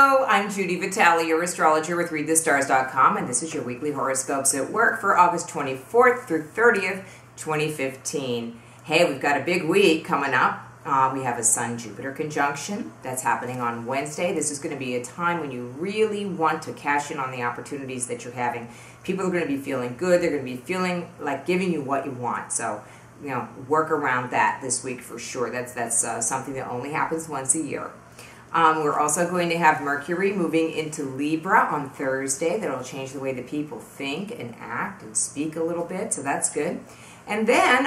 Hello, I'm Judy Vitale, your astrologer with ReadTheStars.com, and this is your weekly horoscopes at work for August 24th through 30th, 2015. Hey, we've got a big week coming up. We have a Sun-Jupiter conjunction that's happening on Wednesday. This is going to be a time when you really want to cash in on the opportunities that you're having. People are going to be feeling good. They're going to be feeling like giving you what you want. So, you know, work around that this week for sure. That's something that only happens once a year. We're also going to have Mercury moving into Libra on Thursday. That'll change the way that people think and act and speak a little bit, so that's good. And then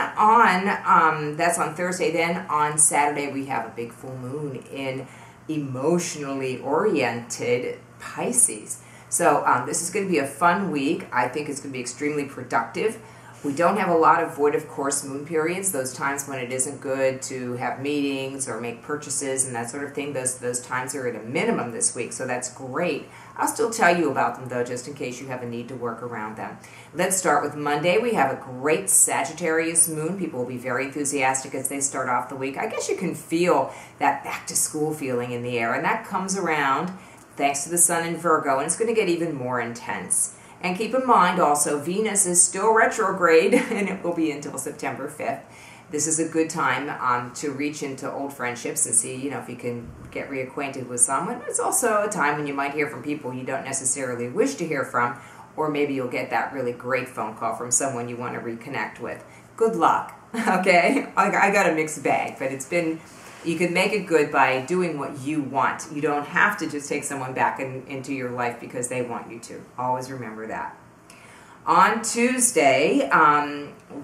that's on Thursday. Then on Saturday we have a big full moon in emotionally oriented Pisces. So this is going to be a fun week. I think it's going to be extremely productive. We don't have a lot of void of course moon periods, those times when it isn't good to have meetings or make purchases and that sort of thing. Those times are at a minimum this week, so that's great. I'll still tell you about them though, just in case you have a need to work around them. Let's start with Monday. We have a great Sagittarius moon. People will be very enthusiastic as they start off the week. I guess you can feel that back to school feeling in the air, and that comes around thanks to the sun in Virgo, and it's going to get even more intense. And keep in mind also, Venus is still retrograde, and it will be until September 5th. This is a good time to reach into old friendships and see, you know, if you can get reacquainted with someone. It's also a time when you might hear from people you don't necessarily wish to hear from, or maybe you'll get that really great phone call from someone you want to reconnect with. Good luck, okay? I got a mixed bag, but it's been... You can make it good by doing what you want. You don't have to just take someone back into your life because they want you to. Always remember that. On Tuesday,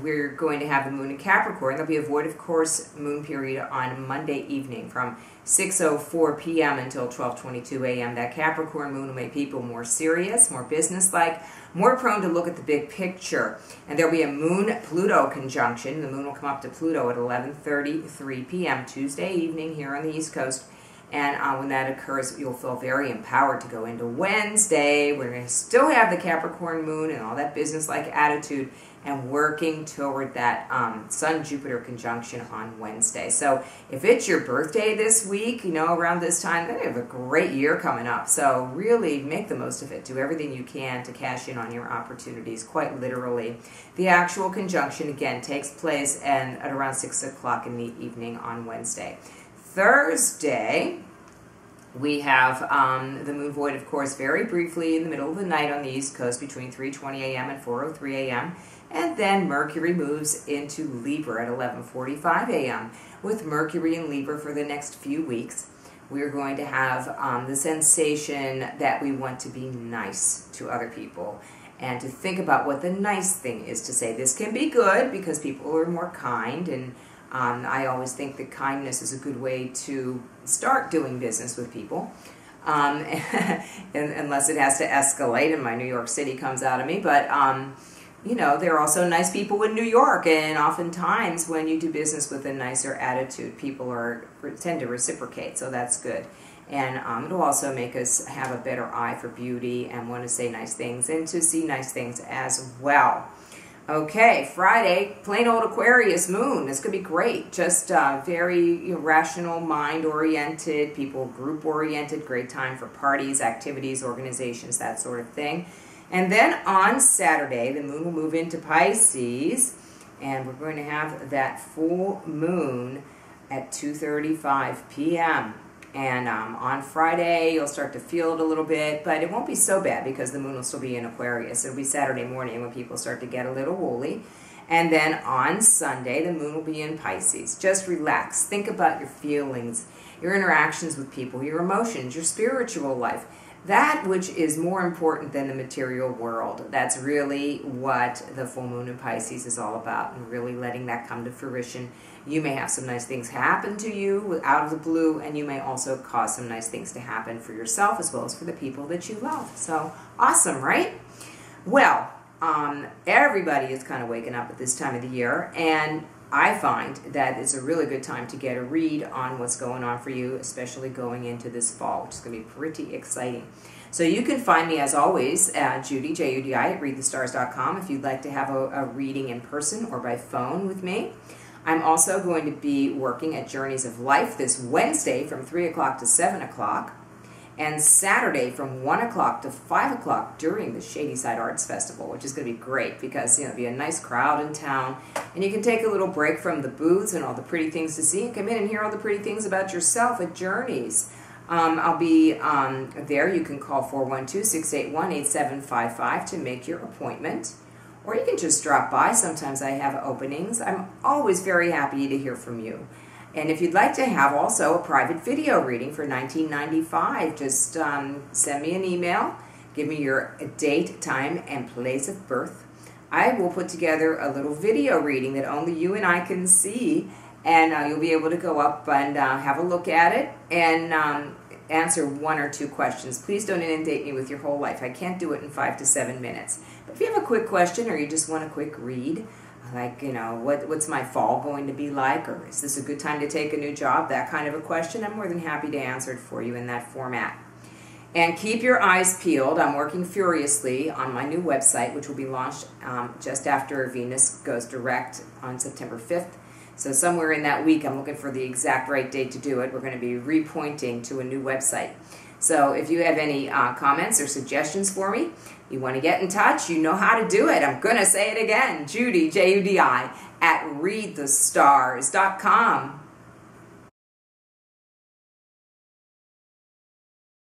we're going to have the moon in Capricorn. There'll be a void of course moon period on Monday evening from 6:04 p.m. until 12:22 a.m. That Capricorn moon will make people more serious, more businesslike, more prone to look at the big picture. And there'll be a moon-Pluto conjunction. The moon will come up to Pluto at 11:33 p.m. Tuesday evening here on the East Coast. And when that occurs, you'll feel very empowered to go into Wednesday. We're going to still have the Capricorn moon and all that business-like attitude and working toward that Sun-Jupiter conjunction on Wednesday. So if it's your birthday this week, you know, around this time, then you have a great year coming up. So really make the most of it. Do everything you can to cash in on your opportunities, quite literally. The actual conjunction, again, takes place at around 6 o'clock in the evening on Wednesday. Thursday, we have the moon void, of course, very briefly in the middle of the night on the East Coast between 3:20 a.m. and 4:03 a.m. And then Mercury moves into Libra at 11:45 a.m. With Mercury in Libra for the next few weeks, we're going to have the sensation that we want to be nice to other people and to think about what the nice thing is to say. This can be good because people are more kind, and I always think that kindness is a good way to start doing business with people, unless it has to escalate and my New York City comes out of me. But, you know, there are also nice people in New York, and oftentimes when you do business with a nicer attitude, people tend to reciprocate, so that's good. And it'll also make us have a better eye for beauty and want to say nice things and to see nice things as well. Okay, Friday, plain old Aquarius moon. This could be great. Just very rational, mind-oriented, people group-oriented. Great time for parties, activities, organizations, that sort of thing. And then on Saturday, the moon will move into Pisces, and we're going to have that full moon at 2:35 p.m. And on Friday, you'll start to feel it a little bit, but it won't be so bad because the moon will still be in Aquarius. It'll be Saturday morning when people start to get a little woolly. And then on Sunday, the moon will be in Pisces. Just relax. Think about your feelings, your interactions with people, your emotions, your spiritual life. That which is more important than the material world. That's really what the full moon in Pisces is all about, and really letting that come to fruition. You may have some nice things happen to you out of the blue, and you may also cause some nice things to happen for yourself as well as for the people that you love. So, awesome, right? Well, everybody is kind of waking up at this time of the year, and I find that it's a really good time to get a read on what's going on for you, especially going into this fall, which is going to be pretty exciting. So you can find me, as always, at Judy, J-U-D-I, at ReadTheStars.com if you'd like to have a reading in person or by phone with me. I'm also going to be working at Journeys of Life this Wednesday from 3 o'clock to 7 o'clock. and Saturday from 1 o'clock to 5 o'clock during the Shady Side Arts Festival, which is going to be great because, you know, it'll be a nice crowd in town, and you can take a little break from the booths and all the pretty things to see and come in and hear all the pretty things about yourself at Journeys. I'll be there. You can call 412-681-8755 to make your appointment, or you can just drop by. Sometimes I have openings. I'm always very happy to hear from you. And if you'd like to have also a private video reading for $19.95, just send me an email, give me your date, time, and place of birth. I will put together a little video reading that only you and I can see, and you'll be able to go up and have a look at it and answer 1 or 2 questions. Please don't inundate me with your whole life. I can't do it in 5 to 7 minutes. But if you have a quick question or you just want a quick read, like, you know, what's my fall going to be like, or is this a good time to take a new job, that kind of a question, I'm more than happy to answer it for you in that format. And keep your eyes peeled. I'm working furiously on my new website, which will be launched just after Venus goes direct on September 5th. So somewhere in that week, I'm looking for the exact right date to do it. We're going to be repointing to a new website. So if you have any comments or suggestions for me, you want to get in touch, you know how to do it. I'm going to say it again. Judy, Judi, at readthestars.com.